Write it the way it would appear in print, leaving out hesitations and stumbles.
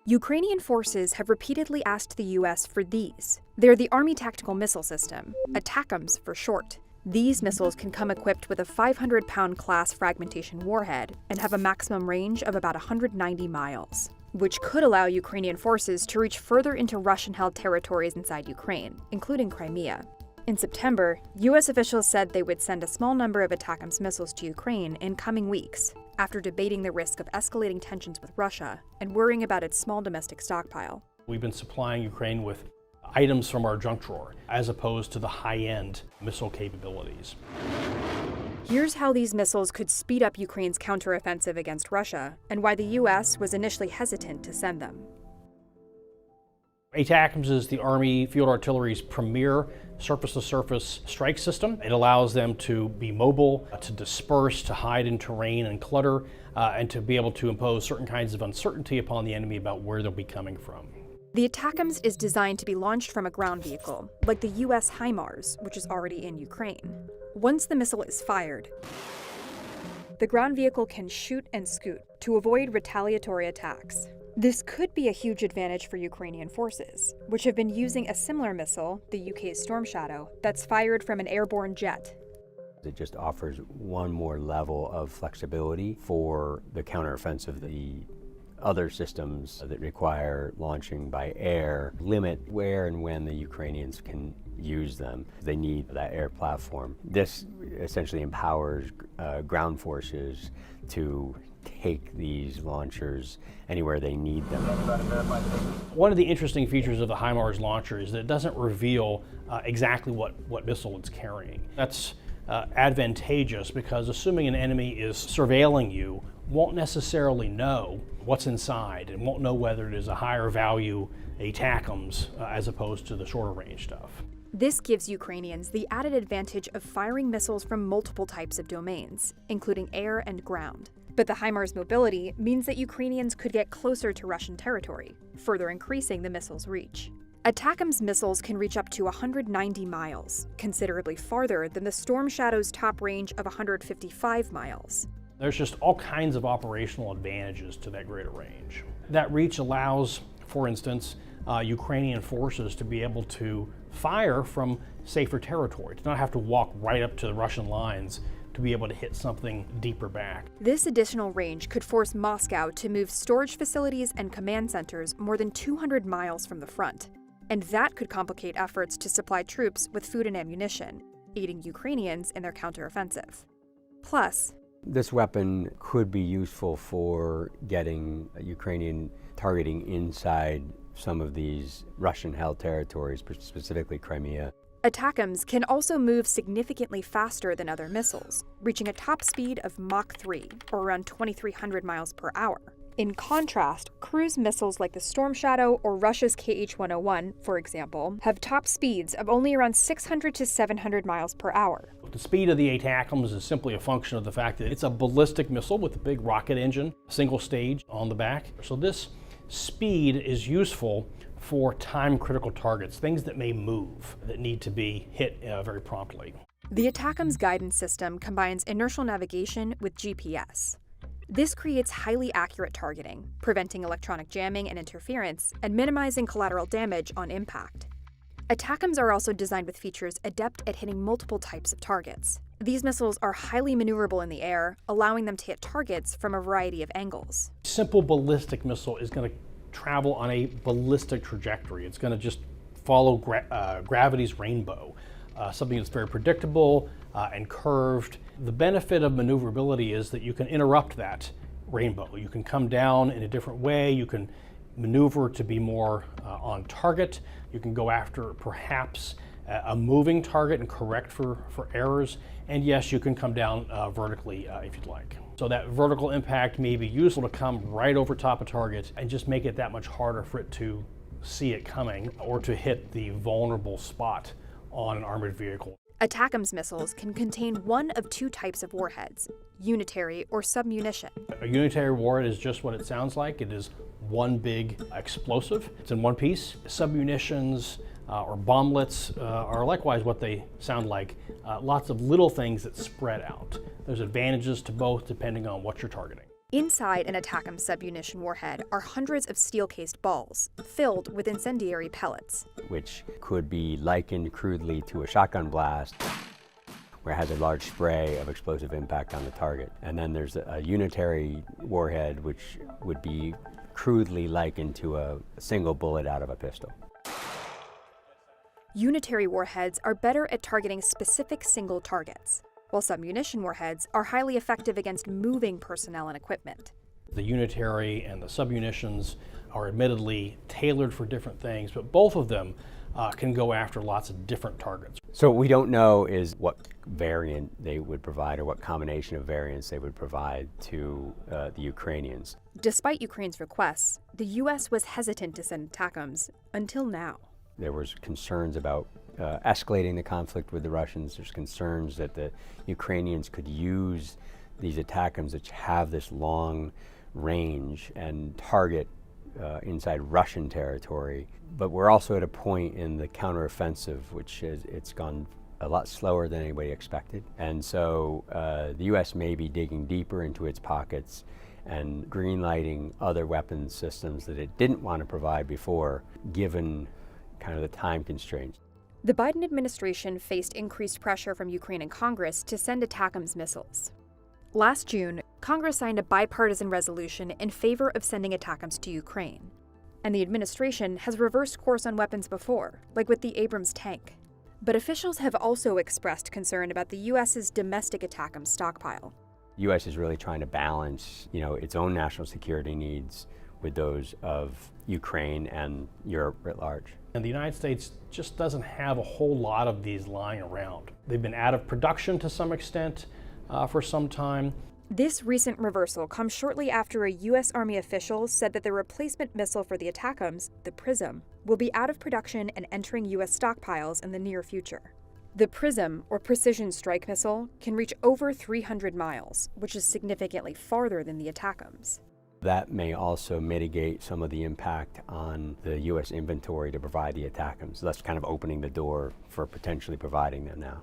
Ukrainian forces have repeatedly asked the US for these. They're the Army Tactical Missile System, ATACMS for short. These missiles can come equipped with a 500-pound class fragmentation warhead and have a maximum range of about 190 miles, which could allow Ukrainian forces to reach further into Russian-held territories inside Ukraine, including Crimea. In September, US officials said they would send a small number of ATACMS missiles to Ukraine in coming weeks, after debating the risk of escalating tensions with Russia and worrying about its small domestic stockpile. We've been supplying Ukraine with items from our junk drawer, as opposed to the high-end missile capabilities. Here's how these missiles could speed up Ukraine's counteroffensive against Russia, and why the US was initially hesitant to send them. ATACMS is the Army Field Artillery's premier surface-to-surface strike system. It allows them to be mobile, to disperse, to hide in terrain and clutter, and to be able to impose certain kinds of uncertainty upon the enemy about where they'll be coming from. The ATACMS is designed to be launched from a ground vehicle, like the US Himars, which is already in Ukraine. Once the missile is fired, the ground vehicle can shoot and scoot to avoid retaliatory attacks. This could be a huge advantage for Ukrainian forces, which have been using a similar missile, the UK's Storm Shadow, that's fired from an airborne jet. It just offers one more level of flexibility for the counteroffensive. The other systems that require launching by air limit where and when the Ukrainians can use them. They need that air platform. This essentially empowers ground forces to take these launchers anywhere they need them. One of the interesting features of the Himars launcher is that it doesn't reveal exactly what missile it's carrying. That's advantageous because assuming an enemy is surveilling you, won't necessarily know what's inside and won't know whether it is a higher value ATACMS as opposed to the shorter range stuff. This gives Ukrainians the added advantage of firing missiles from multiple types of domains, including air and ground. But the Himars' mobility means that Ukrainians could get closer to Russian territory, further increasing the missile's reach. ATACMS missiles can reach up to 190 miles, considerably farther than the Storm Shadow's top range of 155 miles. There's just all kinds of operational advantages to that greater range. That reach allows, for instance, Ukrainian forces to be able to fire from safer territory, to not have to walk right up to the Russian lines to be able to hit something deeper back. This additional range could force Moscow to move storage facilities and command centers more than 200 miles from the front, and that could complicate efforts to supply troops with food and ammunition, aiding Ukrainians in their counteroffensive. Plus, this weapon could be useful for getting Ukrainian targeting inside some of these Russian-held territories, specifically Crimea. ATACMS can also move significantly faster than other missiles, reaching a top speed of Mach 3, or around 2,300 miles per hour. In contrast, cruise missiles like the Storm Shadow or Russia's KH-101, for example, have top speeds of only around 600 to 700 miles per hour. The speed of the ATACMS is simply a function of the fact that it's a ballistic missile with a big rocket engine, single stage on the back. So this speed is useful for time-critical targets, things that may move, that need to be hit very promptly. The ATACMS guidance system combines inertial navigation with GPS. This creates highly accurate targeting, preventing electronic jamming and interference, and minimizing collateral damage on impact. ATACMS are also designed with features adept at hitting multiple types of targets. These missiles are highly maneuverable in the air, allowing them to hit targets from a variety of angles. A simple ballistic missile is going to travel on a ballistic trajectory. It's going to just follow gravity's rainbow, something that's very predictable and curved. The benefit of maneuverability is that you can interrupt that rainbow. You can come down in a different way. You can maneuver to be more on target. You can go after perhaps a moving target and correct for errors. And yes, you can come down vertically if you'd like. So that vertical impact may be useful to come right over top of target and just make it that much harder for it to see it coming or to hit the vulnerable spot on an armored vehicle. ATACMS missiles can contain one of two types of warheads, unitary or submunition. A unitary warhead is just what it sounds like. It is one big explosive. It's in one piece. Submunitions or bomblets are likewise what they sound like, lots of little things that spread out. There's advantages to both depending on what you're targeting. Inside an ATACMS submunition warhead are hundreds of steel-cased balls filled with incendiary pellets. Which could be likened crudely to a shotgun blast, where it has a large spray of explosive impact on the target. And then there's a unitary warhead, which would be crudely likened to a single bullet out of a pistol. Unitary warheads are better at targeting specific single targets, while submunition warheads are highly effective against moving personnel and equipment. The unitary and the submunitions are admittedly tailored for different things, but both of them can go after lots of different targets. So what we don't know is what variant they would provide or what combination of variants they would provide to the Ukrainians. Despite Ukraine's requests, the U.S. was hesitant to send ATACMS until now. There was concerns about escalating the conflict with the Russians. There's concerns that the Ukrainians could use these ATACMS that have this long range and target inside Russian territory. But we're also at a point in the counteroffensive, which it's gone a lot slower than anybody expected. And so the U.S. may be digging deeper into its pockets and greenlighting other weapons systems that it didn't want to provide before, given kind of the time constraints. The Biden administration faced increased pressure from Ukraine and Congress to send ATACMS missiles. Last June, Congress signed a bipartisan resolution in favor of sending ATACMS to Ukraine. And the administration has reversed course on weapons before, like with the Abrams tank. But officials have also expressed concern about the U.S.'s domestic ATACMS stockpile. The U.S. is really trying to balance, its own national security needs with those of Ukraine and Europe writ large. And the United States just doesn't have a whole lot of these lying around. They've been out of production to some extent for some time. This recent reversal comes shortly after a U.S. Army official said that the replacement missile for the ATACMS, the PrSM, will be out of production and entering U.S. stockpiles in the near future. The PrSM, or Precision Strike Missile, can reach over 300 miles, which is significantly farther than the ATACMS. That may also mitigate some of the impact on the U.S. inventory to provide the ATACMS. So that's kind of opening the door for potentially providing them now.